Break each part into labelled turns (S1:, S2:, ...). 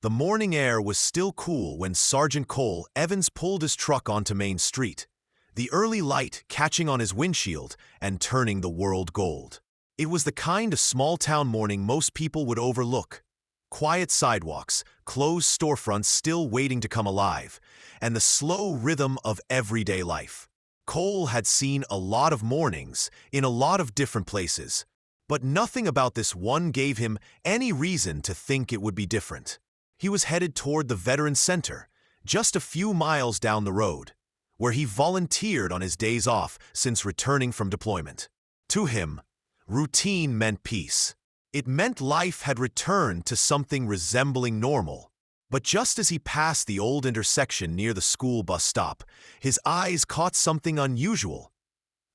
S1: The morning air was still cool when Sergeant Cole Evans pulled his truck onto Main Street, the early light catching on his windshield and turning the world gold. It was the kind of small-town morning most people would overlook. Quiet sidewalks, closed storefronts still waiting to come alive, and the slow rhythm of everyday life. Cole had seen a lot of mornings in a lot of different places, but nothing about this one gave him any reason to think it would be different. He was headed toward the Veterans Center, just a few miles down the road, where he volunteered on his days off since returning from deployment. To him, routine meant peace. It meant life had returned to something resembling normal. But just as he passed the old intersection near the school bus stop, his eyes caught something unusual.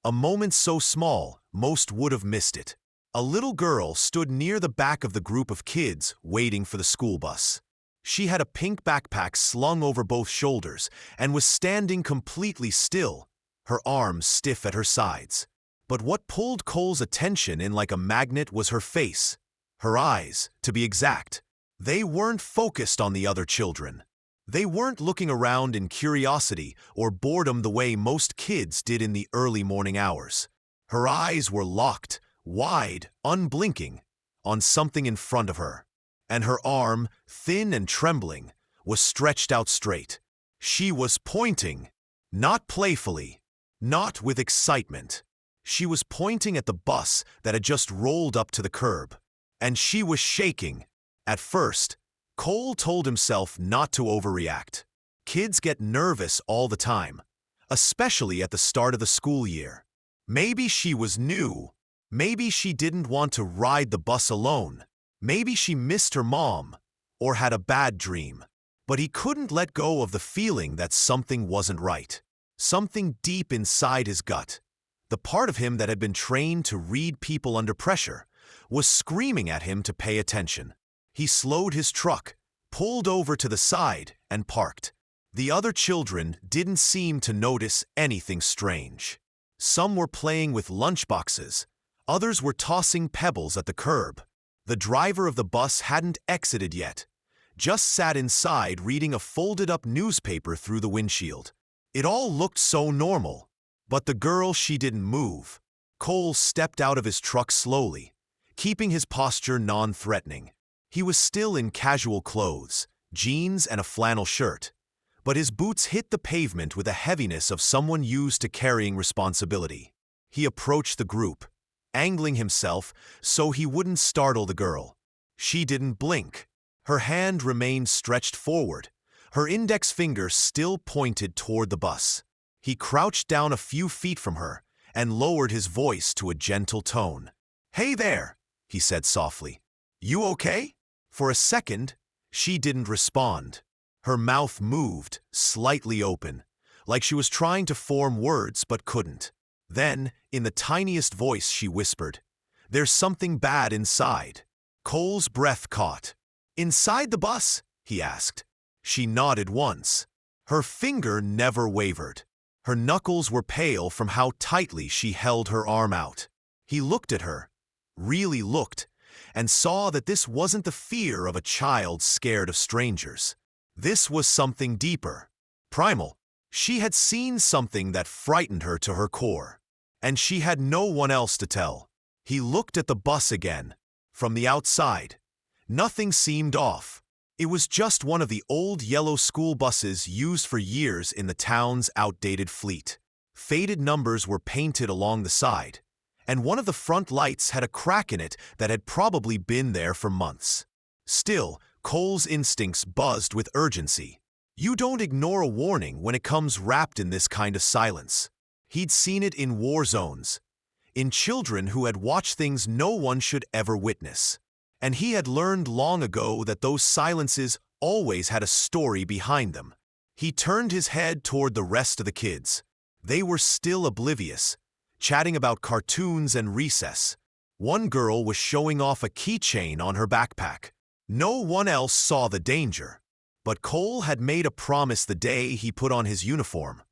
S1: A moment so small, most would have missed it. A little girl stood near the back of the group of kids waiting for the school bus. She had a pink backpack slung over both shoulders and was standing completely still, her arms stiff at her sides. But what pulled Cole's attention in like a magnet was her face, her eyes, to be exact. They weren't focused on the other children. They weren't looking around in curiosity or boredom the way most kids did in the early morning hours. Her eyes were locked, wide, unblinking, on something in front of her. And her arm, thin and trembling, was stretched out straight. She was pointing, not playfully, not with excitement. She was pointing at the bus that had just rolled up to the curb. And she was shaking. At first, Cole told himself not to overreact. Kids get nervous all the time, especially at the start of the school year. Maybe she was new. Maybe she didn't want to ride the bus alone. Maybe she missed her mom, or had a bad dream. But he couldn't let go of the feeling that something wasn't right. Something deep inside his gut, the part of him that had been trained to read people under pressure, was screaming at him to pay attention. He slowed his truck, pulled over to the side, and parked. The other children didn't seem to notice anything strange. Some were playing with lunchboxes. Others were tossing pebbles at the curb. The driver of the bus hadn't exited yet, just sat inside reading a folded-up newspaper through the windshield. It all looked so normal, but the girl, she didn't move. Cole stepped out of his truck slowly, keeping his posture non-threatening. He was still in casual clothes, jeans and a flannel shirt, but his boots hit the pavement with the heaviness of someone used to carrying responsibility. He approached the group, angling himself so he wouldn't startle the girl. She didn't blink. Her hand remained stretched forward, her index finger still pointed toward the bus. He crouched down a few feet from her and lowered his voice to a gentle tone. "Hey there," he said softly. "You okay?" For a second, she didn't respond. Her mouth moved, slightly open, like she was trying to form words but couldn't. Then, in the tiniest voice, she whispered, "There's something bad inside." Cole's breath caught. "Inside the bus?" he asked. She nodded once. Her finger never wavered. Her knuckles were pale from how tightly she held her arm out. He looked at her, really looked, and saw that this wasn't the fear of a child scared of strangers. This was something deeper, primal. She had seen something that frightened her to her core, and she had no one else to tell. He looked at the bus again. From the outside, nothing seemed off. It was just one of the old yellow school buses used for years in the town's outdated fleet. Faded numbers were painted along the side, and one of the front lights had a crack in it that had probably been there for months. Still, Cole's instincts buzzed with urgency. You don't ignore a warning when it comes wrapped in this kind of silence. He'd seen it in war zones, in children who had watched things no one should ever witness. And he had learned long ago that those silences always had a story behind them. He turned his head toward the rest of the kids. They were still oblivious, chatting about cartoons and recess. One girl was showing off a keychain on her backpack. No one else saw the danger. But Cole had made a promise the day he put on his uniform,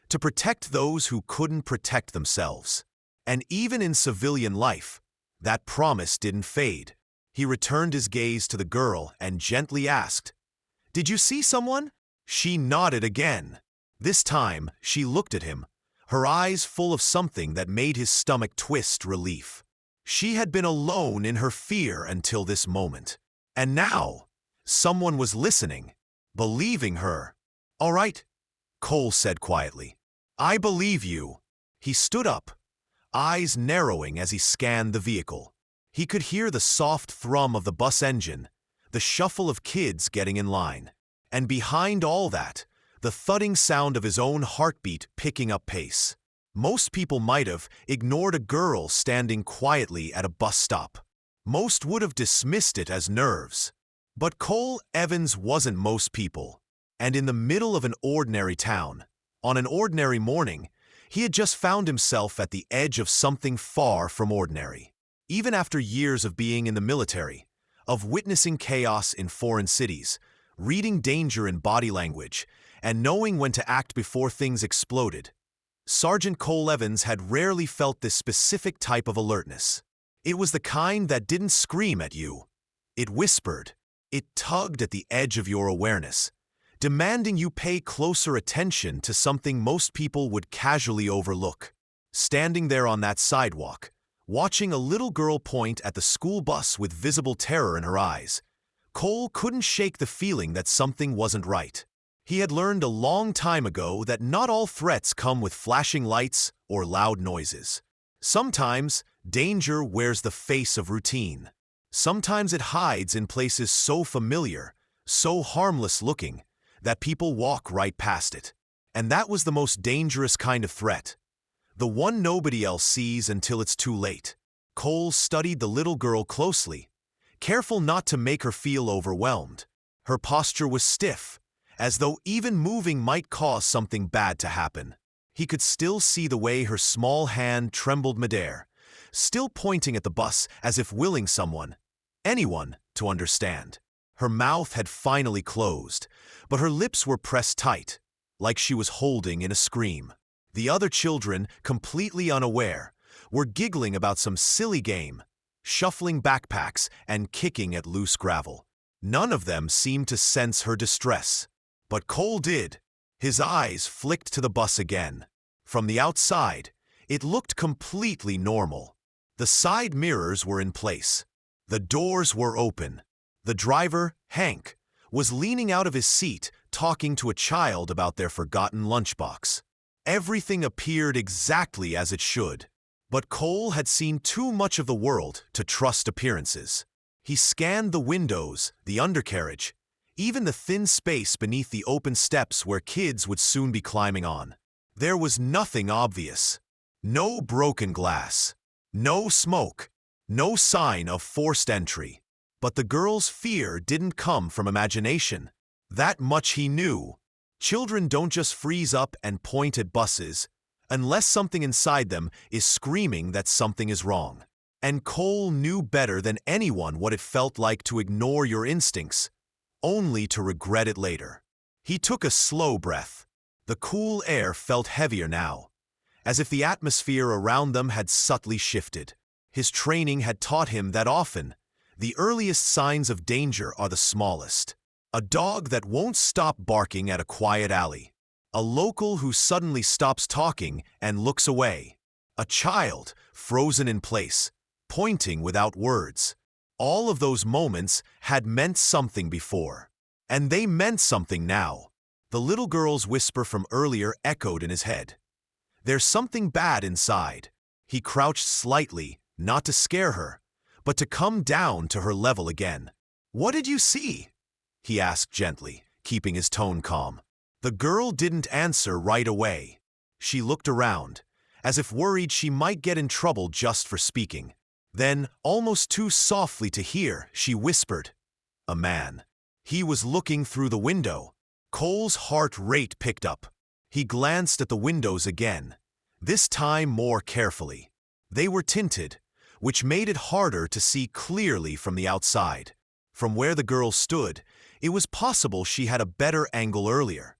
S1: to protect those who couldn't protect themselves. And even in civilian life, that promise didn't fade. He returned his gaze to the girl and gently asked, Did you see someone? She nodded again. This time, she looked at him, her eyes full of something that made his stomach twist relief. She had been alone in her fear until this moment. And now, someone was listening, believing her. "All right," Cole said quietly. "I believe you." He stood up, eyes narrowing as he scanned the vehicle. He could hear the soft thrum of the bus engine, the shuffle of kids getting in line. And behind all that, the thudding sound of his own heartbeat picking up pace. Most people might have ignored a girl standing quietly at a bus stop. Most would have dismissed it as nerves. But Cole Evans wasn't most people. And in the middle of an ordinary town, on an ordinary morning, he had just found himself at the edge of something far from ordinary. Even after years of being in the military, of witnessing chaos in foreign cities, reading danger in body language, and knowing when to act before things exploded, Sergeant Cole Evans had rarely felt this specific type of alertness. It was the kind that didn't scream at you. It whispered. It tugged at the edge of your awareness, demanding you pay closer attention to something most people would casually overlook. Standing there on that sidewalk, watching a little girl point at the school bus with visible terror in her eyes, Cole couldn't shake the feeling that something wasn't right. He had learned a long time ago that not all threats come with flashing lights or loud noises. Sometimes, danger wears the face of routine. Sometimes it hides in places so familiar, so harmless-looking, that people walk right past it. And that was the most dangerous kind of threat. The one nobody else sees until it's too late. Cole studied the little girl closely, careful not to make her feel overwhelmed. Her posture was stiff, as though even moving might cause something bad to happen. He could still see the way her small hand trembled midair, still pointing at the bus as if willing someone, anyone, to understand. Her mouth had finally closed, but her lips were pressed tight, like she was holding in a scream. The other children, completely unaware, were giggling about some silly game, shuffling backpacks and kicking at loose gravel. None of them seemed to sense her distress. But Cole did. His eyes flicked to the bus again. From the outside, it looked completely normal. The side mirrors were in place. The doors were open. The driver, Hank, was leaning out of his seat talking to a child about their forgotten lunchbox. Everything appeared exactly as it should. But Cole had seen too much of the world to trust appearances. He scanned the windows, the undercarriage, even the thin space beneath the open steps where kids would soon be climbing on. There was nothing obvious. No broken glass. No smoke. No sign of forced entry. But the girl's fear didn't come from imagination. That much he knew. Children don't just freeze up and point at buses, unless something inside them is screaming that something is wrong. And Cole knew better than anyone what it felt like to ignore your instincts, only to regret it later. He took a slow breath. The cool air felt heavier now, as if the atmosphere around them had subtly shifted. His training had taught him that often, the earliest signs of danger are the smallest. A dog that won't stop barking at a quiet alley. A local who suddenly stops talking and looks away. A child frozen in place, pointing without words. All of those moments had meant something before. And they meant something now. The little girl's whisper from earlier echoed in his head. There's something bad inside. He crouched slightly, not to scare her, but to come down to her level again. "What did you see?" he asked gently, keeping his tone calm. The girl didn't answer right away. She looked around, as if worried she might get in trouble just for speaking. Then, almost too softly to hear, she whispered, "A man." He was looking through the window. Cole's heart rate picked up. He glanced at the windows again, this time more carefully. They were tinted, which made it harder to see clearly from the outside. From where the girl stood, it was possible she had a better angle earlier.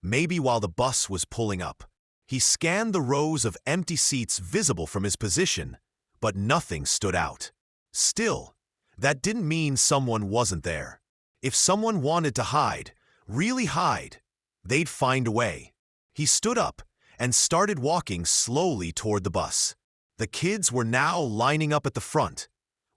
S1: Maybe while the bus was pulling up. He scanned the rows of empty seats visible from his position, but nothing stood out. Still, that didn't mean someone wasn't there. If someone wanted to hide, really hide. They'd find a way. He stood up and started walking slowly toward the bus. The kids were now lining up at the front,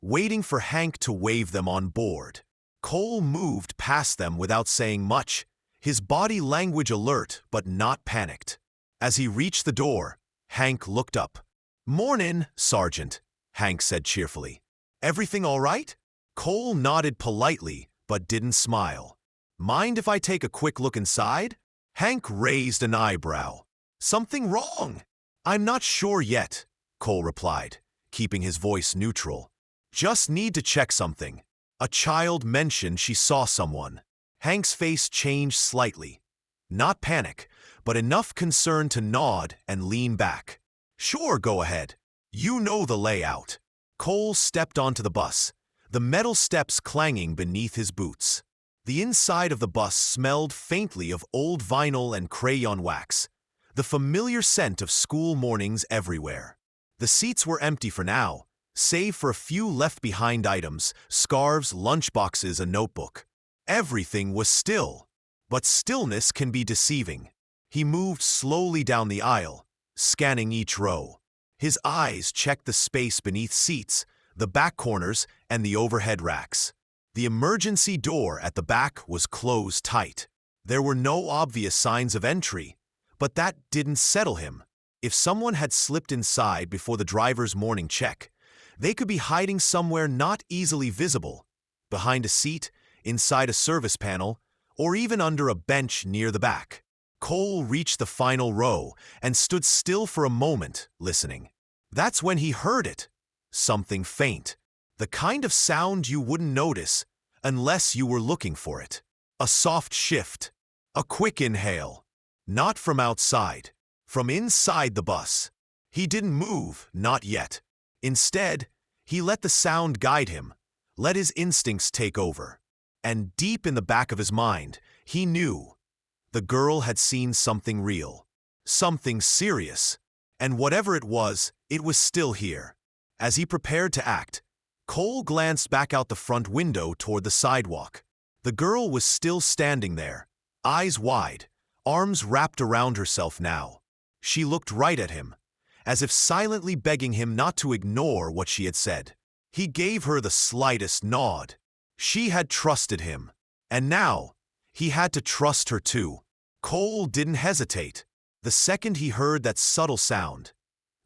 S1: waiting for Hank to wave them on board. Cole moved past them without saying much, his body language alert but not panicked. As he reached the door, Hank looked up. "Mornin', Sergeant," Hank said cheerfully. "Everything all right?" Cole nodded politely but didn't smile. "Mind if I take a quick look inside?" Hank raised an eyebrow. "Something wrong?" "I'm not sure yet," Cole replied, keeping his voice neutral. "Just need to check something." A child mentioned she saw someone. Hank's face changed slightly. Not panic, but enough concern to nod and lean back. "Sure, go ahead. You know the layout." Cole stepped onto the bus, the metal steps clanging beneath his boots. The inside of the bus smelled faintly of old vinyl and crayon wax, the familiar scent of school mornings everywhere. The seats were empty for now, save for a few left-behind items, scarves, lunchboxes, a notebook. Everything was still, but stillness can be deceiving. He moved slowly down the aisle, scanning each row. His eyes checked the space beneath seats, the back corners, and the overhead racks. The emergency door at the back was closed tight. There were no obvious signs of entry, but that didn't settle him. If someone had slipped inside before the driver's morning check, they could be hiding somewhere not easily visible, behind a seat, inside a service panel, or even under a bench near the back. Cole reached the final row and stood still for a moment, listening. That's when he heard it. Something faint. The kind of sound you wouldn't notice unless you were looking for it. A soft shift. A quick inhale. Not from outside. From inside the bus. He didn't move, not yet. Instead, he let the sound guide him, let his instincts take over. And deep in the back of his mind, he knew. The girl had seen something real. Something serious. And whatever it was still here. As he prepared to act, Cole glanced back out the front window toward the sidewalk. The girl was still standing there, eyes wide, arms wrapped around herself now. She looked right at him, as if silently begging him not to ignore what she had said. He gave her the slightest nod. She had trusted him, and now he had to trust her too. Cole didn't hesitate. The second he heard that subtle sound,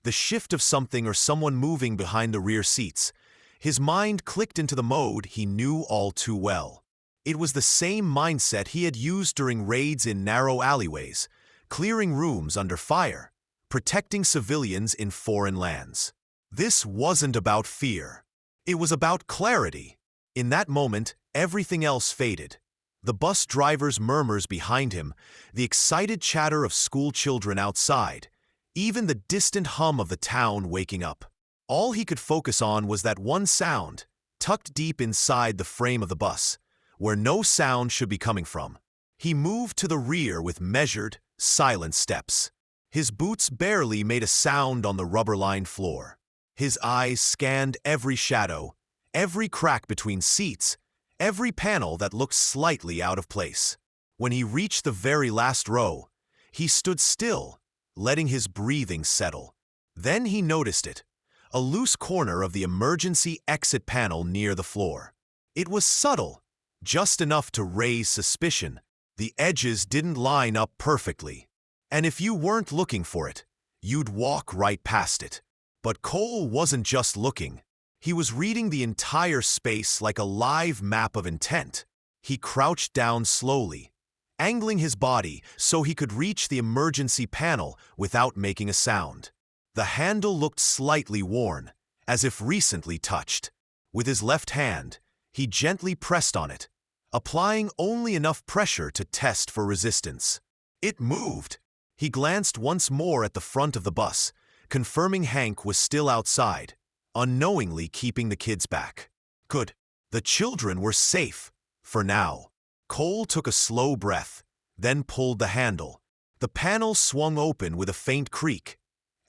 S1: the shift of something or someone moving behind the rear seats, his mind clicked into the mode he knew all too well. It was the same mindset he had used during raids in narrow alleyways, clearing rooms under fire, protecting civilians in foreign lands. This wasn't about fear. It was about clarity. In that moment, everything else faded. The bus driver's murmurs behind him, the excited chatter of school children outside, even the distant hum of the town waking up. All he could focus on was that one sound, tucked deep inside the frame of the bus, where no sound should be coming from. He moved to the rear with measured, silent steps. His boots barely made a sound on the rubber-lined floor. His eyes scanned every shadow, every crack between seats, every panel that looked slightly out of place. When he reached the very last row, he stood still, letting his breathing settle. Then he noticed it, a loose corner of the emergency exit panel near the floor. It was subtle, just enough to raise suspicion. The edges didn't line up perfectly, and if you weren't looking for it, you'd walk right past it. But Cole wasn't just looking. He was reading the entire space like a live map of intent. He crouched down slowly, angling his body so he could reach the emergency panel without making a sound. The handle looked slightly worn, as if recently touched. With his left hand, he gently pressed on it, applying only enough pressure to test for resistance. It moved. He glanced once more at the front of the bus, confirming Hank was still outside, unknowingly keeping the kids back. Good. The children were safe, for now. Cole took a slow breath, then pulled the handle. The panel swung open with a faint creak,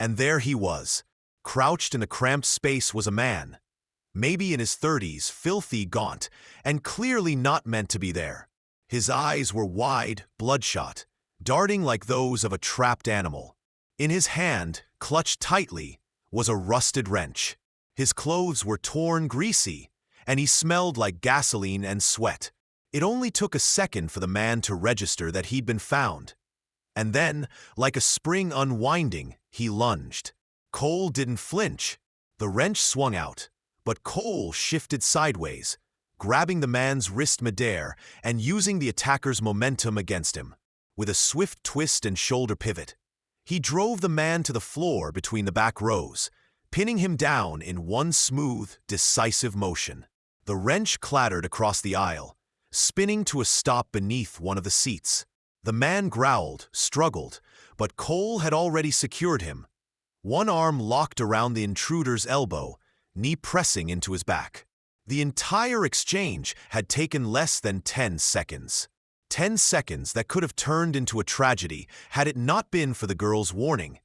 S1: and there he was. Crouched in a cramped space was a man, maybe in his 30s, filthy, gaunt, and clearly not meant to be there. His eyes were wide, bloodshot, darting like those of a trapped animal. In his hand, clutched tightly, was a rusted wrench. His clothes were torn, greasy, and he smelled like gasoline and sweat. It only took a second for the man to register that he'd been found. And then, like a spring unwinding, he lunged. Cole didn't flinch. The wrench swung out, but Cole shifted sideways, grabbing the man's wrist midair and using the attacker's momentum against him. With a swift twist and shoulder pivot, he drove the man to the floor between the back rows, pinning him down in one smooth, decisive motion. The wrench clattered across the aisle, spinning to a stop beneath one of the seats. The man growled, struggled, but Cole had already secured him. One arm locked around the intruder's elbow, knee pressing into his back. The entire exchange had taken less than 10 seconds. 10 seconds that could have turned into a tragedy had it not been for the girl's warning,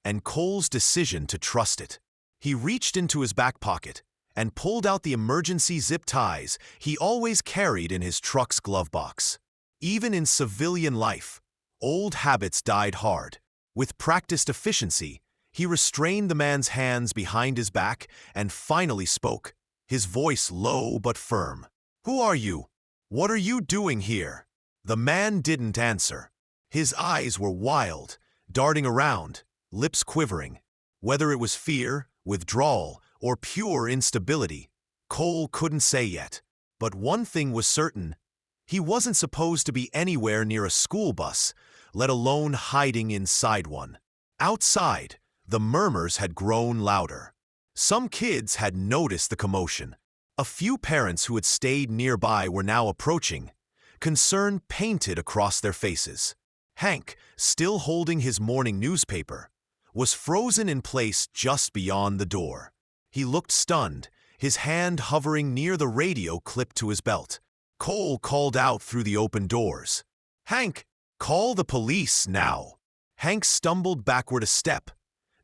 S1: and Cole's decision to trust it. He reached into his back pocket and pulled out the emergency zip ties he always carried in his truck's glove box. Even in civilian life, old habits died hard. With practiced efficiency, he restrained the man's hands behind his back and finally spoke, his voice low but firm. "Who are you? What are you doing here?" The man didn't answer. His eyes were wild, darting around, lips quivering. Whether it was fear, withdrawal, or pure instability, Cole couldn't say yet. But one thing was certain. He wasn't supposed to be anywhere near a school bus, let alone hiding inside one. Outside, the murmurs had grown louder. Some kids had noticed the commotion. A few parents who had stayed nearby were now approaching, concern painted across their faces. Hank, still holding his morning newspaper, was frozen in place just beyond the door. He looked stunned, his hand hovering near the radio clipped to his belt. Cole called out through the open doors. "Hank, call the police now!" Hank stumbled backward a step,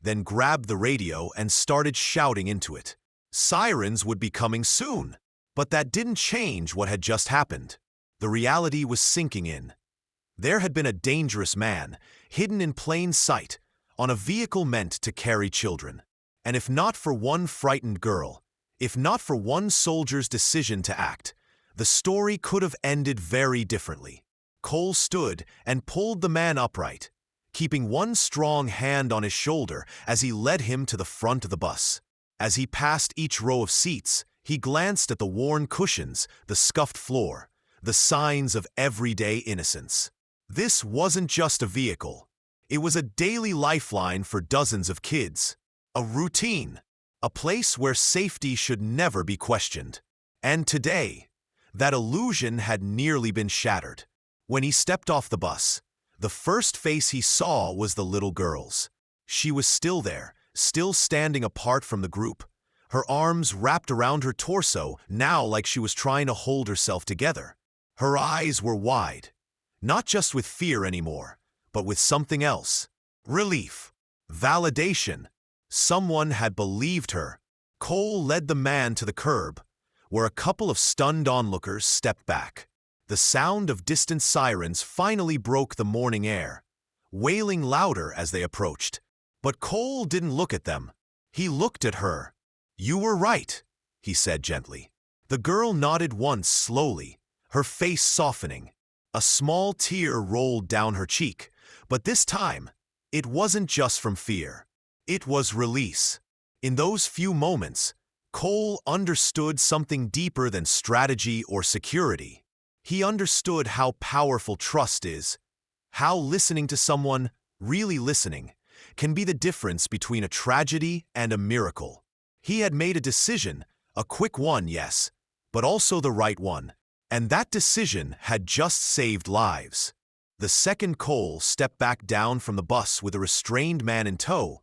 S1: then grabbed the radio and started shouting into it. Sirens would be coming soon, but that didn't change what had just happened. The reality was sinking in. There had been a dangerous man, hidden in plain sight, on a vehicle meant to carry children. And if not for one frightened girl, if not for one soldier's decision to act, the story could have ended very differently. Cole stood and pulled the man upright, keeping one strong hand on his shoulder as he led him to the front of the bus. As he passed each row of seats, he glanced at the worn cushions, the scuffed floor, the signs of everyday innocence. This wasn't just a vehicle. It was a daily lifeline for dozens of kids. A routine. A place where safety should never be questioned. And today, that illusion had nearly been shattered. When he stepped off the bus, the first face he saw was the little girl's. She was still there, still standing apart from the group, her arms wrapped around her torso, now like she was trying to hold herself together. Her eyes were wide, not just with fear anymore, but with something else. Relief. Validation. Someone had believed her. Cole led the man to the curb, where a couple of stunned onlookers stepped back. The sound of distant sirens finally broke the morning air, wailing louder as they approached. But Cole didn't look at them. He looked at her. "You were right," he said gently. The girl nodded once slowly, her face softening. A small tear rolled down her cheek, but this time, it wasn't just from fear. It was release. In those few moments, Cole understood something deeper than strategy or security. He understood how powerful trust is, how listening to someone, really listening, can be the difference between a tragedy and a miracle. He had made a decision, a quick one, yes, but also the right one. And that decision had just saved lives. The second Cole stepped back down from the bus with a restrained man in tow,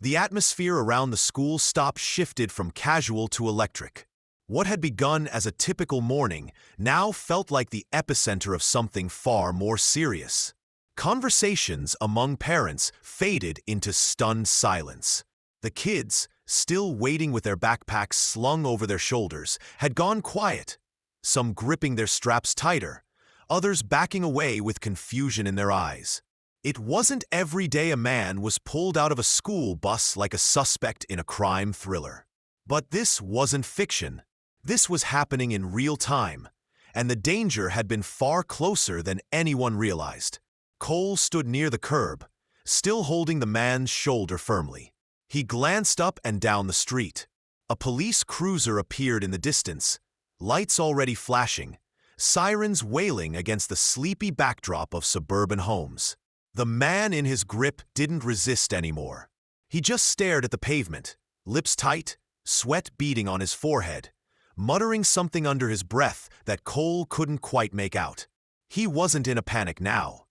S1: the atmosphere around the school stop shifted from casual to electric. What had begun as a typical morning now felt like the epicenter of something far more serious. Conversations among parents faded into stunned silence. The kids, still waiting with their backpacks slung over their shoulders, had gone quiet, some gripping their straps tighter, others backing away with confusion in their eyes. It wasn't every day a man was pulled out of a school bus like a suspect in a crime thriller. But this wasn't fiction. This was happening in real time, and the danger had been far closer than anyone realized. Cole stood near the curb, still holding the man's shoulder firmly. He glanced up and down the street. A police cruiser appeared in the distance, lights already flashing, sirens wailing against the sleepy backdrop of suburban homes. The man in his grip didn't resist anymore. He just stared at the pavement, lips tight, sweat beading on his forehead, muttering something under his breath that Cole couldn't quite make out. He wasn't in a panic now.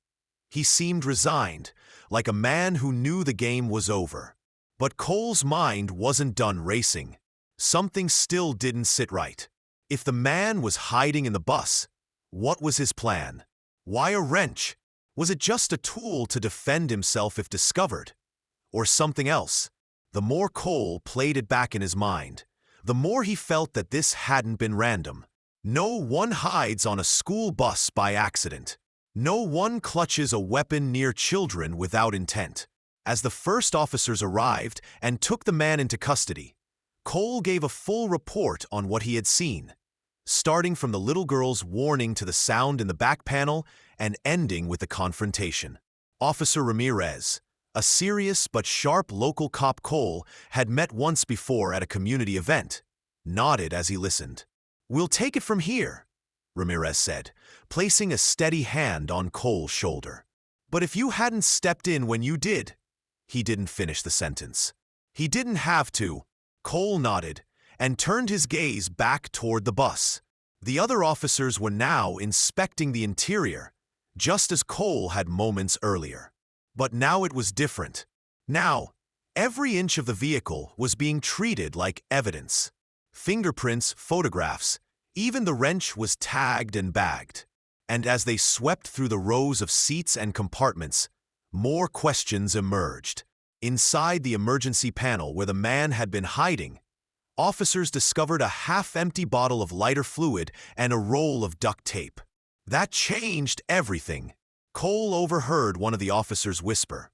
S1: He seemed resigned, like a man who knew the game was over. But Cole's mind wasn't done racing. Something still didn't sit right. If the man was hiding in the bus, what was his plan? Why a wrench? Was it just a tool to defend himself if discovered? Or something else? The more Cole played it back in his mind, the more he felt that this hadn't been random. No one hides on a school bus by accident. No one clutches a weapon near children without intent. As the first officers arrived and took the man into custody, Cole gave a full report on what he had seen, starting from the little girl's warning to the sound in the back panel and ending with the confrontation. Officer Ramirez, a serious but sharp local cop Cole had met once before at a community event, nodded as he listened. "We'll take it from here," Ramirez said, placing a steady hand on Cole's shoulder. "But if you hadn't stepped in when you did—" He didn't finish the sentence. "He didn't have to." Cole nodded and turned his gaze back toward the bus. The other officers were now inspecting the interior, just as Cole had moments earlier. But now it was different. Now, every inch of the vehicle was being treated like evidence. Fingerprints, photographs, even the wrench was tagged and bagged. And as they swept through the rows of seats and compartments, more questions emerged. Inside the emergency panel where the man had been hiding, officers discovered a half-empty bottle of lighter fluid and a roll of duct tape. That changed everything. Cole overheard one of the officers whisper,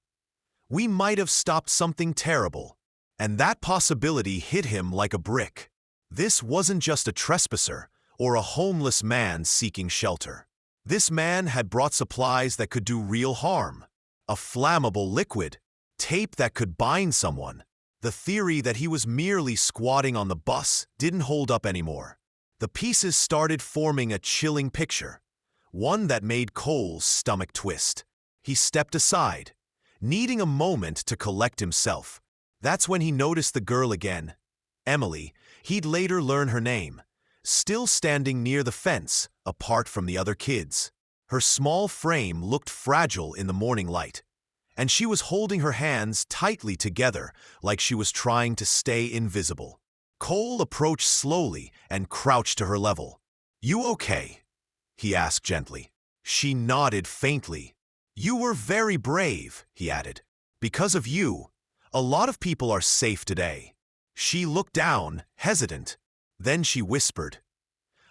S1: "We might have stopped something terrible," and that possibility hit him like a brick. This wasn't just a trespasser or a homeless man seeking shelter. This man had brought supplies that could do real harm. A flammable liquid, tape that could bind someone. The theory that he was merely squatting on the bus didn't hold up anymore. The pieces started forming a chilling picture, one that made Cole's stomach twist. He stepped aside, needing a moment to collect himself. That's when he noticed the girl again, Emily. He'd later learn her name, still standing near the fence, apart from the other kids. Her small frame looked fragile in the morning light, and she was holding her hands tightly together like she was trying to stay invisible. Cole approached slowly and crouched to her level. "You okay?" he asked gently. She nodded faintly. "You were very brave," he added. "Because of you, a lot of people are safe today." She looked down, hesitant. Then she whispered,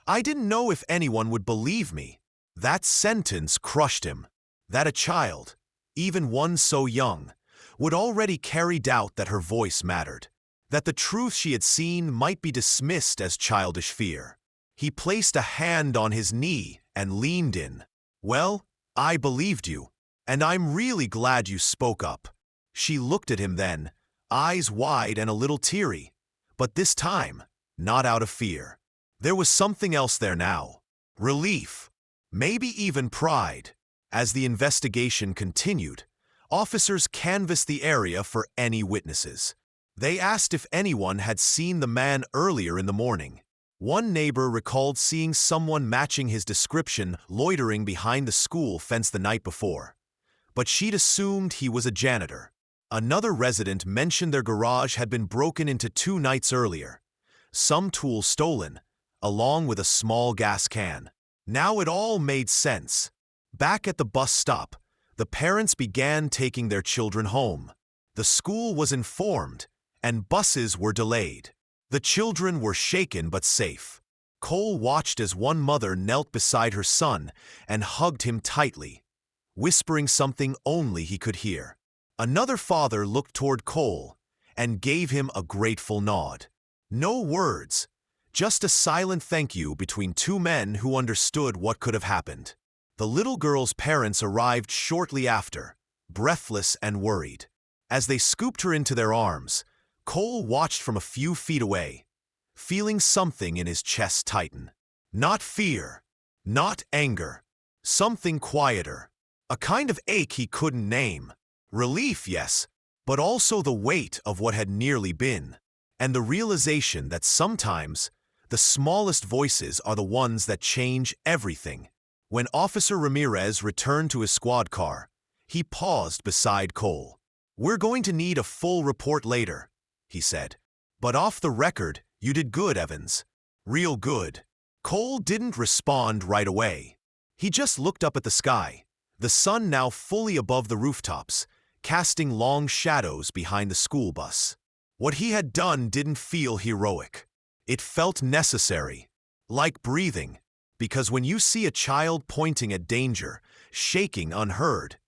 S1: "I didn't know if anyone would believe me." That sentence crushed him. That a child, even one so young, would already carry doubt that her voice mattered. That the truth she had seen might be dismissed as childish fear. He placed a hand on his knee and leaned in. "Well, I believed you, and I'm really glad you spoke up." She looked at him then, eyes wide and a little teary, but this time, not out of fear. There was something else there now. Relief. Maybe even pride. As the investigation continued, officers canvassed the area for any witnesses. They asked if anyone had seen the man earlier in the morning. One neighbor recalled seeing someone matching his description loitering behind the school fence the night before, but she'd assumed he was a janitor. Another resident mentioned their garage had been broken into 2 nights earlier, some tools stolen, along with a small gas can. Now it all made sense. Back at the bus stop, the parents began taking their children home. The school was informed, and buses were delayed. The children were shaken but safe. Cole watched as one mother knelt beside her son and hugged him tightly, whispering something only he could hear. Another father looked toward Cole and gave him a grateful nod. No words, just a silent thank you between two men who understood what could have happened. The little girl's parents arrived shortly after, breathless and worried. As they scooped her into their arms, Cole watched from a few feet away, feeling something in his chest tighten. Not fear, not anger, something quieter. A kind of ache he couldn't name. Relief, yes, but also the weight of what had nearly been, and the realization that sometimes the smallest voices are the ones that change everything. When Officer Ramirez returned to his squad car, he paused beside Cole. "We're going to need a full report later," he said. "But off the record, you did good, Evans. Real good." Cole didn't respond right away. He just looked up at the sky, the sun now fully above the rooftops, casting long shadows behind the school bus. What he had done didn't feel heroic. It felt necessary, like breathing, because when you see a child pointing at danger, shaking unheard,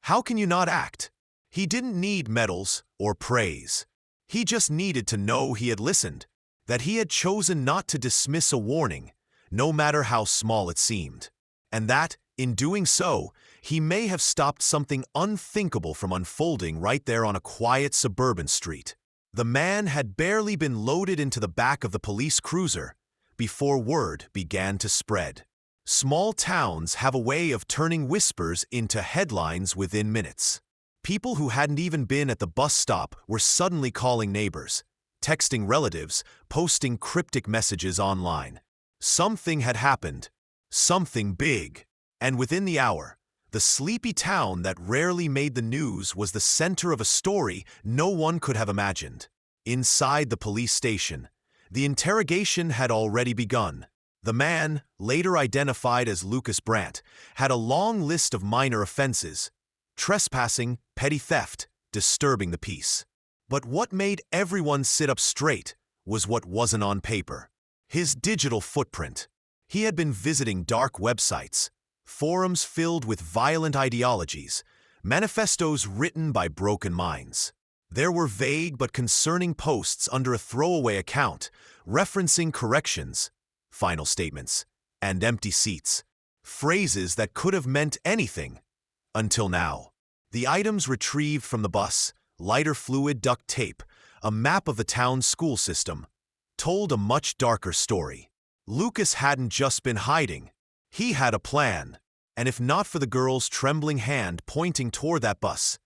S1: how can you not act? He didn't need medals or praise. He just needed to know he had listened, that he had chosen not to dismiss a warning, no matter how small it seemed, and that, in doing so, he may have stopped something unthinkable from unfolding right there on a quiet suburban street. The man had barely been loaded into the back of the police cruiser before word began to spread. Small towns have a way of turning whispers into headlines within minutes. People who hadn't even been at the bus stop were suddenly calling neighbors, texting relatives, posting cryptic messages online. Something had happened, something big, and within the hour, the sleepy town that rarely made the news was the center of a story no one could have imagined. Inside the police station, the interrogation had already begun. The man, later identified as Lucas Brandt, had a long list of minor offenses: trespassing, petty theft, disturbing the peace. But what made everyone sit up straight was what wasn't on paper: his digital footprint. He had been visiting dark websites, forums filled with violent ideologies, manifestos written by broken minds. There were vague but concerning posts under a throwaway account referencing corrections, final statements, and empty seats, phrases that could have meant anything, until now. The items retrieved from the bus, lighter fluid duct tape, a map of the town's school system, told a much darker story. Lucas hadn't just been hiding. He had a plan, and if not for the girl's trembling hand pointing toward that bus,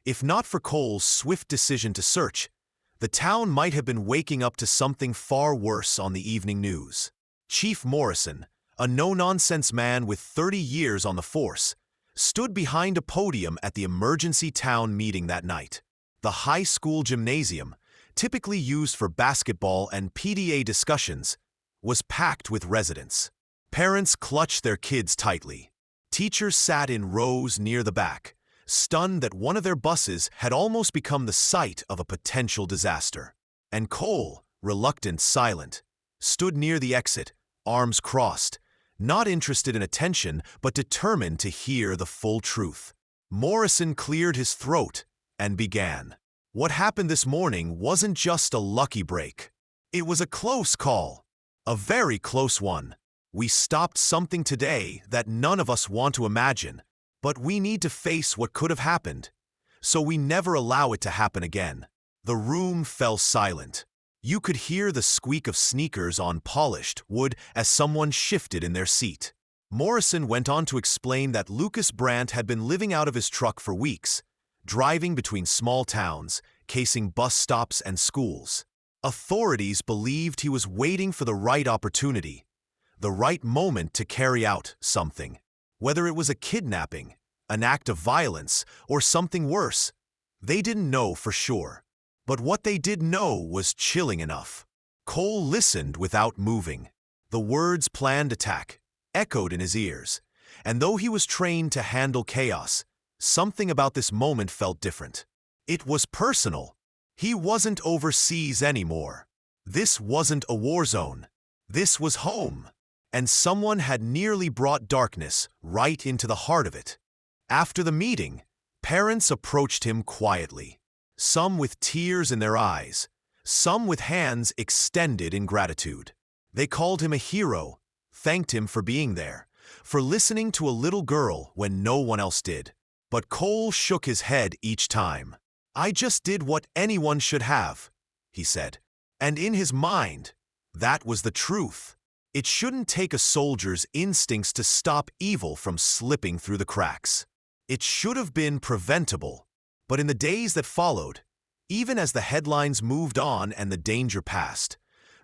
S1: if not for Cole's swift decision to search, the town might have been waking up to something far worse on the evening news. Chief Morrison, a no-nonsense man with 30 years on the force, stood behind a podium at the emergency town meeting that night. The high school gymnasium, typically used for basketball and PTA discussions, was packed with residents. Parents clutched their kids tightly. Teachers sat in rows near the back, stunned that one of their buses had almost become the site of a potential disaster. And Cole, reluctant, silent, stood near the exit, arms crossed, not interested in attention but determined to hear the full truth. Morrison cleared his throat and began. What happened this morning wasn't just a lucky break. It was a close call, a very close one. We stopped something today that none of us want to imagine, but we need to face what could have happened, so we never allow it to happen again. The room fell silent. You could hear the squeak of sneakers on polished wood as someone shifted in their seat. Morrison went on to explain that Lucas Brandt had been living out of his truck for weeks, driving between small towns, casing bus stops and schools. Authorities believed he was waiting for the right opportunity, the right moment to carry out something. Whether it was a kidnapping, an act of violence, or something worse, they didn't know for sure. But what they did know was chilling enough. Cole listened without moving. The words "planned attack" echoed in his ears, and though he was trained to handle chaos, something about this moment felt different. It was personal. He wasn't overseas anymore. This wasn't a war zone. This was home, and someone had nearly brought darkness right into the heart of it. After the meeting, parents approached him quietly, some with tears in their eyes, some with hands extended in gratitude. They called him a hero, thanked him for being there, for listening to a little girl when no one else did. But Cole shook his head each time. "I just did what anyone should have," he said. And in his mind, that was the truth. It shouldn't take a soldier's instincts to stop evil from slipping through the cracks. It should have been preventable. But in the days that followed, even as the headlines moved on and the danger passed,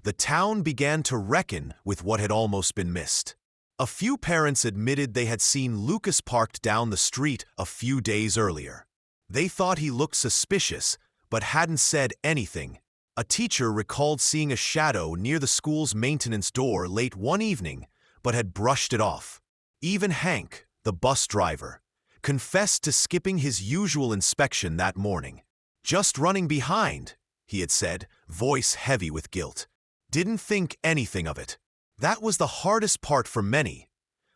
S1: the town began to reckon with what had almost been missed. A few parents admitted they had seen Lucas parked down the street a few days earlier. They thought he looked suspicious, but hadn't said anything. A teacher recalled seeing a shadow near the school's maintenance door late one evening, but had brushed it off. Even Hank, the bus driver, confessed to skipping his usual inspection that morning. "Just running behind," he had said, voice heavy with guilt. Didn't think anything of it. That was the hardest part for many,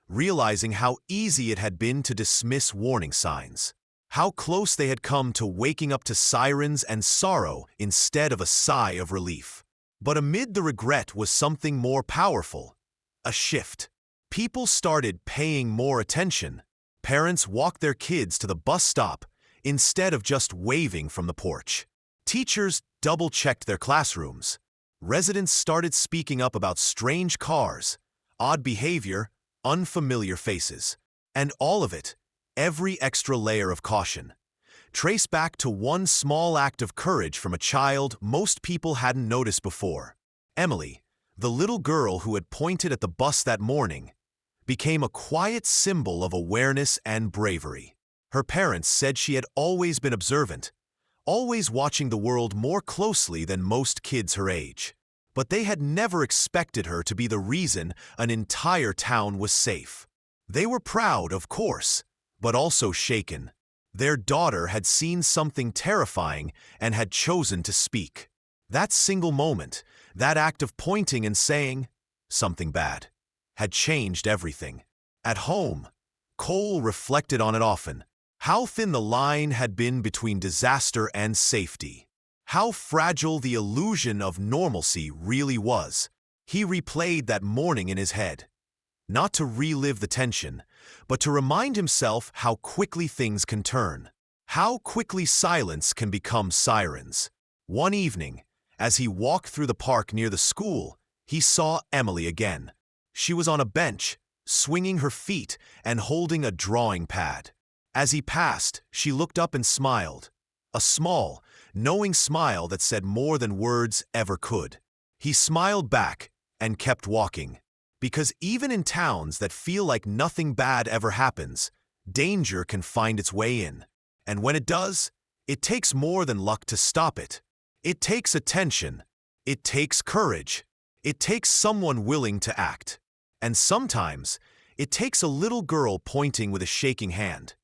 S1: realizing how easy it had been to dismiss warning signs, how close they had come to waking up to sirens and sorrow instead of a sigh of relief. But amid the regret was something more powerful, a shift. People started paying more attention. Parents walked their kids to the bus stop instead of just waving from the porch. Teachers double-checked their classrooms. Residents started speaking up about strange cars, odd behavior, unfamiliar faces. And all of it, every extra layer of caution, traced back to one small act of courage from a child most people hadn't noticed before. Emily, the little girl who had pointed at the bus that morning, became a quiet symbol of awareness and bravery. Her parents said she had always been observant, always watching the world more closely than most kids her age. But they had never expected her to be the reason an entire town was safe. They were proud, of course, but also shaken. Their daughter had seen something terrifying and had chosen to speak. That single moment, that act of pointing and saying something bad, had changed everything. At home, Cole reflected on it often. How thin the line had been between disaster and safety. How fragile the illusion of normalcy really was. He replayed that morning in his head, not to relive the tension, but to remind himself how quickly things can turn, how quickly silence can become sirens. One evening, as he walked through the park near the school, he saw Emily again. She was on a bench, swinging her feet and holding a drawing pad. As he passed, she looked up and smiled, a small, knowing smile that said more than words ever could. He smiled back and kept walking, because even in towns that feel like nothing bad ever happens, danger can find its way in. And when it does, it takes more than luck to stop it. It takes attention. It takes courage. It takes someone willing to act. And sometimes, it takes a little girl pointing with a shaking hand,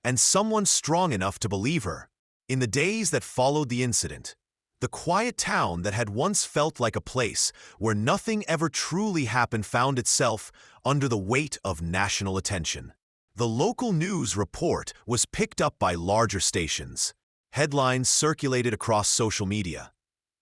S1: and someone strong enough to believe her. In the days that followed the incident, the quiet town that had once felt like a place where nothing ever truly happened found itself under the weight of national attention. The local news report was picked up by larger stations. Headlines circulated across social media.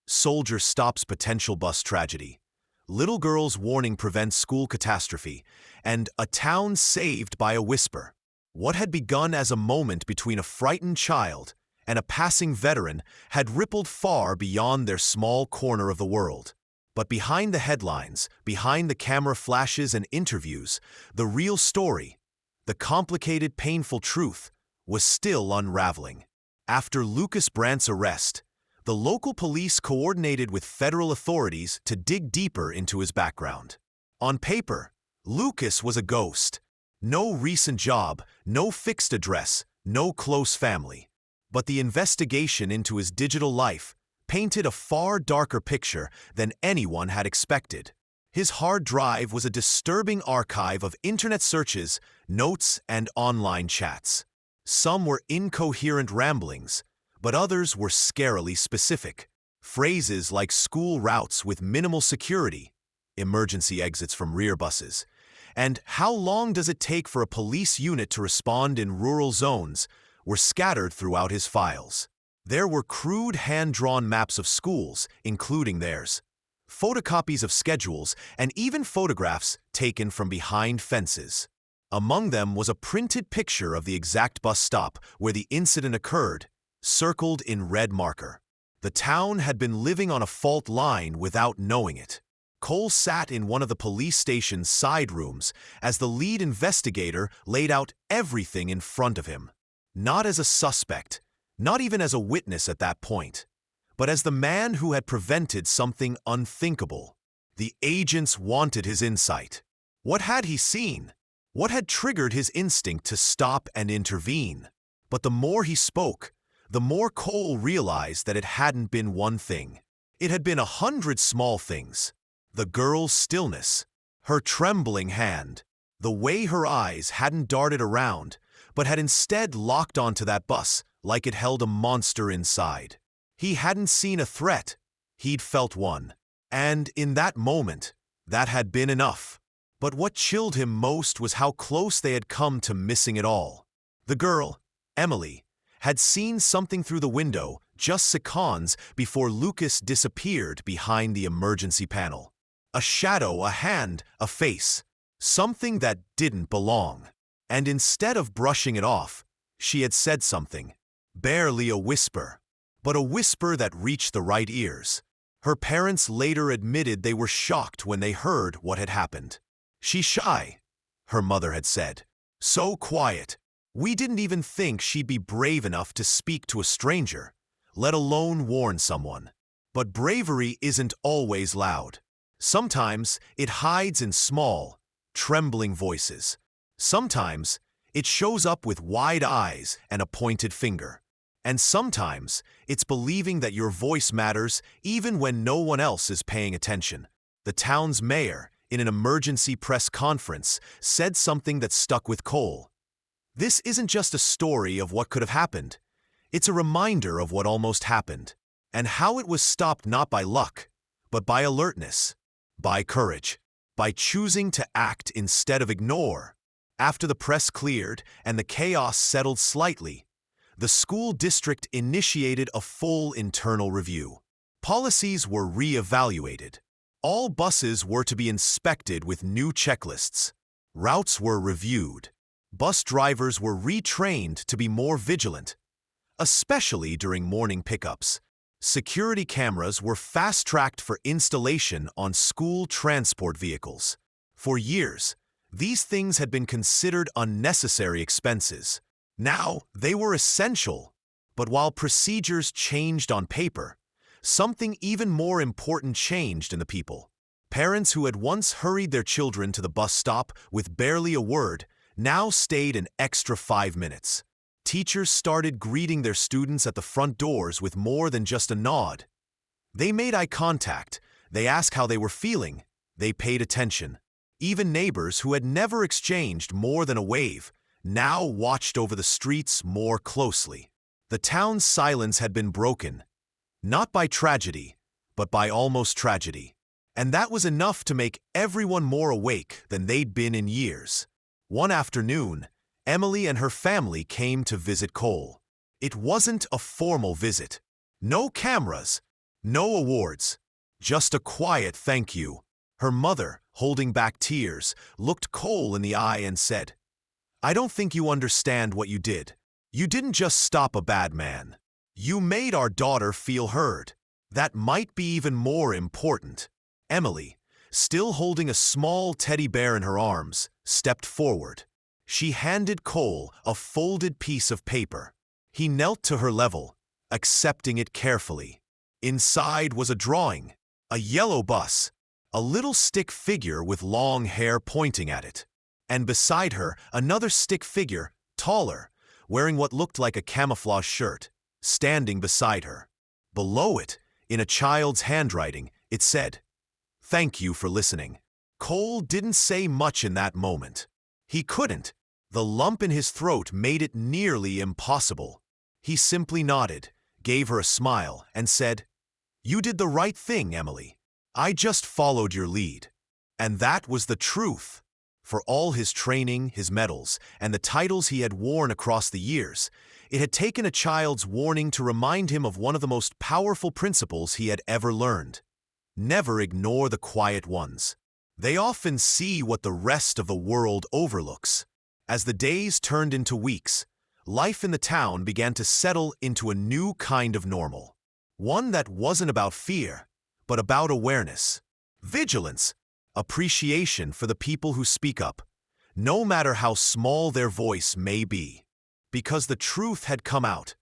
S1: Soldier stops potential bus tragedy. Little girl's warning prevents school catastrophe. And a town saved by a whisper. What had begun as a moment between a frightened child and a passing veteran had rippled far beyond their small corner of the world. But behind the headlines, behind the camera flashes and interviews, the real story, the complicated, painful truth, was still unraveling. After Lucas Brandt's arrest, the local police coordinated with federal authorities to dig deeper into his background. On paper, Lucas was a ghost. No recent job, no fixed address, no close family. But the investigation into his digital life painted a far darker picture than anyone had expected. His hard drive was a disturbing archive of internet searches, notes, and online chats. Some were incoherent ramblings, but others were scarily specific. Phrases like school routes with minimal security, emergency exits from rear buses? And how long does it take for a police unit to respond in rural zones were scattered throughout his files. There were crude hand-drawn maps of schools, including theirs, photocopies of schedules, and even photographs taken from behind fences. Among them was a printed picture of the exact bus stop where the incident occurred, circled in red marker. The town had been living on a fault line without knowing it. Cole sat in one of the police station's side rooms as the lead investigator laid out everything in front of him. Not as a suspect, not even as a witness at that point, but as the man who had prevented something unthinkable. The agents wanted his insight. What had he seen? What had triggered his instinct to stop and intervene? But the more he spoke, the more Cole realized that it hadn't been one thing. It had been 100 small things. The girl's stillness, her trembling hand, the way her eyes hadn't darted around, but had instead locked onto that bus like it held a monster inside. He hadn't seen a threat, he'd felt one. And in that moment, that had been enough. But what chilled him most was how close they had come to missing it all. The girl, Emily, had seen something through the window just seconds before Lucas disappeared behind the emergency panel. A shadow, a hand, a face. Something that didn't belong. And instead of brushing it off, she had said something. Barely a whisper, but a whisper that reached the right ears. Her parents later admitted they were shocked when they heard what had happened. "She's shy," her mother had said. "So quiet. We didn't even think she'd be brave enough to speak to a stranger, let alone warn someone." But bravery isn't always loud. Sometimes it hides in small, trembling voices. Sometimes it shows up with wide eyes and a pointed finger. And sometimes it's believing that your voice matters even when no one else is paying attention. The town's mayor, in an emergency press conference, said something that stuck with Cole. This isn't just a story of what could have happened. It's a reminder of what almost happened, and how it was stopped not by luck, but by alertness, by courage, by choosing to act instead of ignore. After the press cleared and the chaos settled slightly, the school district initiated a full internal review. Policies were re-evaluated. All buses were to be inspected with new checklists. Routes were reviewed. Bus drivers were retrained to be more vigilant, especially during morning pickups. Security cameras were fast-tracked for installation on school transport vehicles. For years, these things had been considered unnecessary expenses. Now, they were essential. But while procedures changed on paper, something even more important changed in the people. Parents who had once hurried their children to the bus stop with barely a word now stayed an extra 5 minutes. Teachers started greeting their students at the front doors with more than just a nod. They made eye contact, they asked how they were feeling, they paid attention. Even neighbors who had never exchanged more than a wave now watched over the streets more closely. The town's silence had been broken, not by tragedy, but by almost tragedy. And that was enough to make everyone more awake than they'd been in years. One afternoon, Emily and her family came to visit Cole. It wasn't a formal visit. No cameras, no awards, just a quiet thank you. Her mother, holding back tears, looked Cole in the eye and said, "I don't think you understand what you did. You didn't just stop a bad man. You made our daughter feel heard. That might be even more important." Emily, still holding a small teddy bear in her arms, stepped forward. She handed Cole a folded piece of paper. He knelt to her level, accepting it carefully. Inside was a drawing, a yellow bus, a little stick figure with long hair pointing at it. And beside her, another stick figure, taller, wearing what looked like a camouflage shirt, standing beside her. Below it, in a child's handwriting, it said, "Thank you for listening." Cole didn't say much in that moment. He couldn't. The lump in his throat made it nearly impossible. He simply nodded, gave her a smile, and said, "You did the right thing, Emily. I just followed your lead." And that was the truth. For all his training, his medals, and the titles he had worn across the years, it had taken a child's warning to remind him of one of the most powerful principles he had ever learned. Never ignore the quiet ones. They often see what the rest of the world overlooks. As the days turned into weeks, life in the town began to settle into a new kind of normal. One that wasn't about fear, but about awareness, vigilance, appreciation for the people who speak up, no matter how small their voice may be. Because the truth had come out,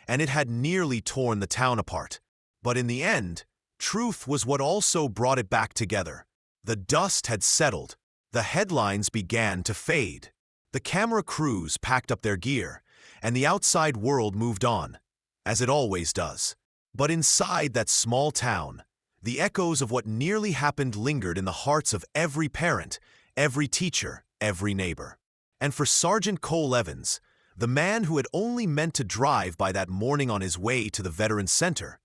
S1: and it had nearly torn the town apart. But in the end, truth was what also brought it back together. The dust had settled, the headlines began to fade. The camera crews packed up their gear, and the outside world moved on, as it always does. But inside that small town, the echoes of what nearly happened lingered in the hearts of every parent, every teacher, every neighbor. And for Sergeant Cole Evans, the man who had only meant to drive by that morning on his way to the Veterans Center,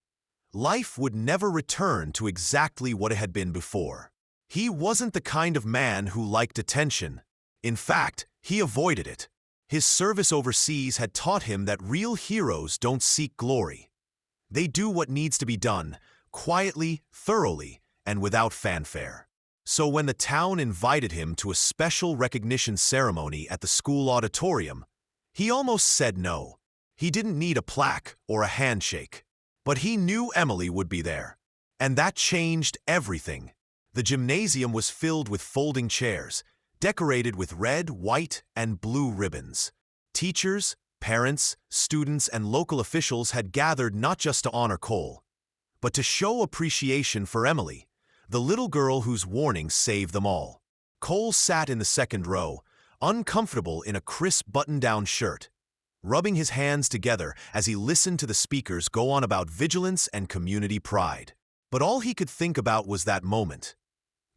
S1: life would never return to exactly what it had been before. He wasn't the kind of man who liked attention. In fact, he avoided it. His service overseas had taught him that real heroes don't seek glory. They do what needs to be done, quietly, thoroughly, and without fanfare. So when the town invited him to a special recognition ceremony at the school auditorium, he almost said no. He didn't need a plaque or a handshake. But he knew Emily would be there. And that changed everything. The gymnasium was filled with folding chairs, decorated with red, white, and blue ribbons. Teachers, parents, students, and local officials had gathered not just to honor Cole, but to show appreciation for Emily, the little girl whose warning saved them all. Cole sat in the second row, uncomfortable in a crisp button-down shirt, rubbing his hands together as he listened to the speakers go on about vigilance and community pride. But all he could think about was that moment.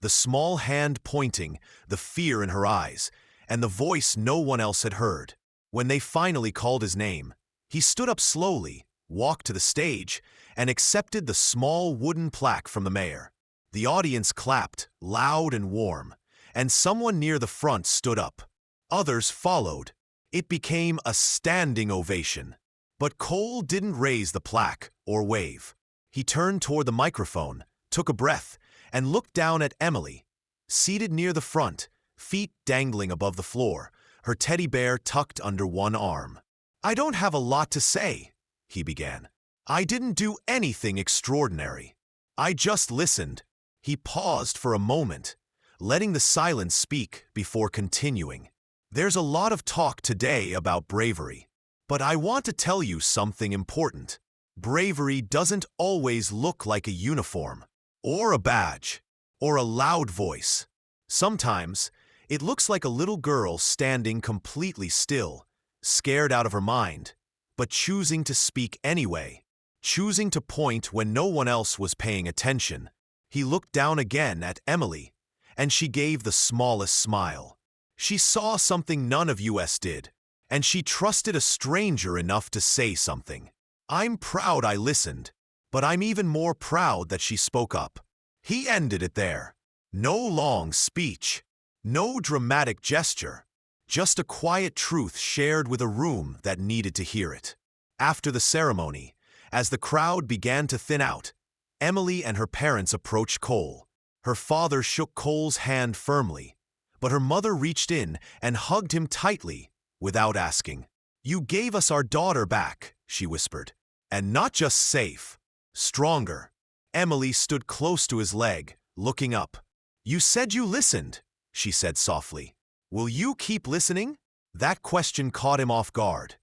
S1: The small hand pointing, the fear in her eyes, and the voice no one else had heard. When they finally called his name, he stood up slowly, walked to the stage, and accepted the small wooden plaque from the mayor. The audience clapped, loud and warm, and someone near the front stood up. Others followed. It became a standing ovation. But Cole didn't raise the plaque or wave. He turned toward the microphone, took a breath, and looked down at Emily, seated near the front, feet dangling above the floor, her teddy bear tucked under one arm. "I don't have a lot to say," he began. "I didn't do anything extraordinary. I just listened." He paused for a moment, letting the silence speak before continuing. "There's a lot of talk today about bravery, but I want to tell you something important. Bravery doesn't always look like a uniform, or a badge, or a loud voice. Sometimes, it looks like a little girl standing completely still, scared out of her mind, but choosing to speak anyway, choosing to point when no one else was paying attention." He looked down again at Emily, and she gave the smallest smile. She saw something none of us did, and she trusted a stranger enough to say something. "I'm proud I listened, but I'm even more proud that she spoke up." He ended it there. No long speech, no dramatic gesture, just a quiet truth shared with a room that needed to hear it. After the ceremony, as the crowd began to thin out, Emily and her parents approached Cole. Her father shook Cole's hand firmly, but her mother reached in and hugged him tightly without asking. "You gave us our daughter back," she whispered, "and not just safe, stronger." Emily stood close to his leg, looking up. "You said you listened," she said softly. "Will you keep listening?" That question caught him off guard,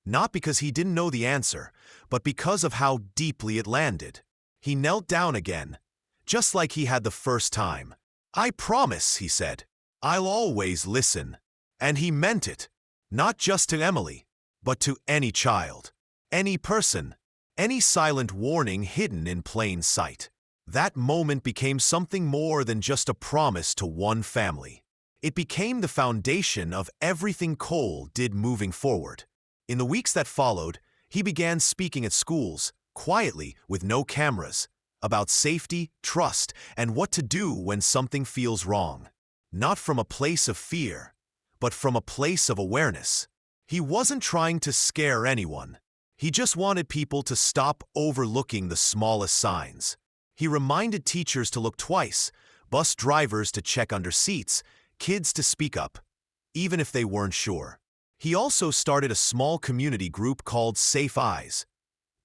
S1: not because he didn't know the answer, but because of how deeply it landed. He knelt down again, just like he had the first time. "I promise," he said, "I'll always listen." And he meant it, not just to Emily, but to any child, any person, any silent warning hidden in plain sight. That moment became something more than just a promise to one family. It became the foundation of everything Cole did moving forward. In the weeks that followed, he began speaking at schools, quietly, with no cameras, about safety, trust, and what to do when something feels wrong. Not from a place of fear, but from a place of awareness. He wasn't trying to scare anyone. He just wanted people to stop overlooking the smallest signs. He reminded teachers to look twice, bus drivers to check under seats, kids to speak up, even if they weren't sure. He also started a small community group called Safe Eyes,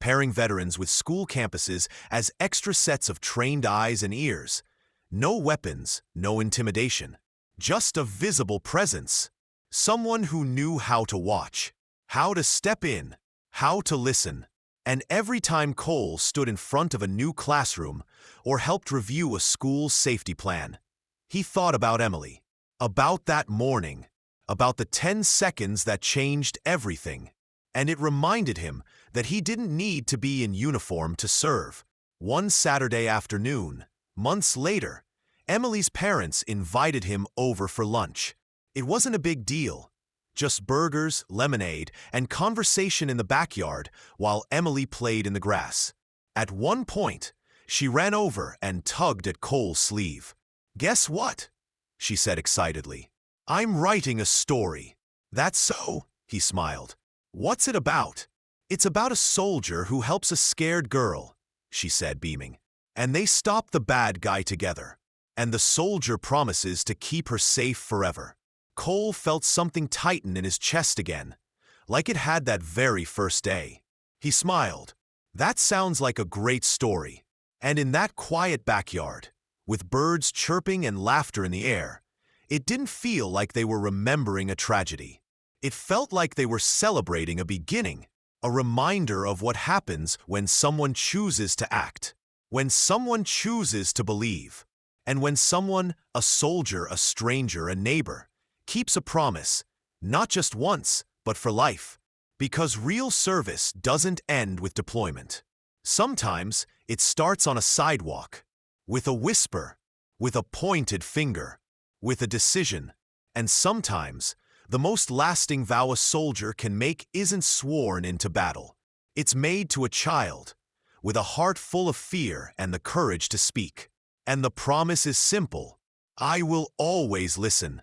S1: pairing veterans with school campuses as extra sets of trained eyes and ears. No weapons, no intimidation. Just a visible presence. Someone who knew how to watch, how to step in, how to listen. And every time Cole stood in front of a new classroom or helped review a school's safety plan, he thought about Emily, about that morning, about the 10 seconds that changed everything. And it reminded him that he didn't need to be in uniform to serve. One Saturday afternoon, months later, Emily's parents invited him over for lunch. It wasn't a big deal. Just burgers, lemonade, and conversation in the backyard while Emily played in the grass. At one point, she ran over and tugged at Cole's sleeve. "Guess what?" she said excitedly. "I'm writing a story." "That's so?" he smiled. "What's it about?" "It's about a soldier who helps a scared girl," she said, beaming. "And they stop the bad guy together. And the soldier promises to keep her safe forever." Cole felt something tighten in his chest again, like it had that very first day. He smiled. "That sounds like a great story." And in that quiet backyard, with birds chirping and laughter in the air, it didn't feel like they were remembering a tragedy. It felt like they were celebrating a beginning, a reminder of what happens when someone chooses to act, when someone chooses to believe, and when someone, a soldier, a stranger, a neighbor, keeps a promise, not just once, but for life. Because real service doesn't end with deployment. Sometimes it starts on a sidewalk, with a whisper, with a pointed finger, with a decision. And sometimes the most lasting vow a soldier can make isn't sworn into battle. It's made to a child, with a heart full of fear and the courage to speak. And the promise is simple: I will always listen.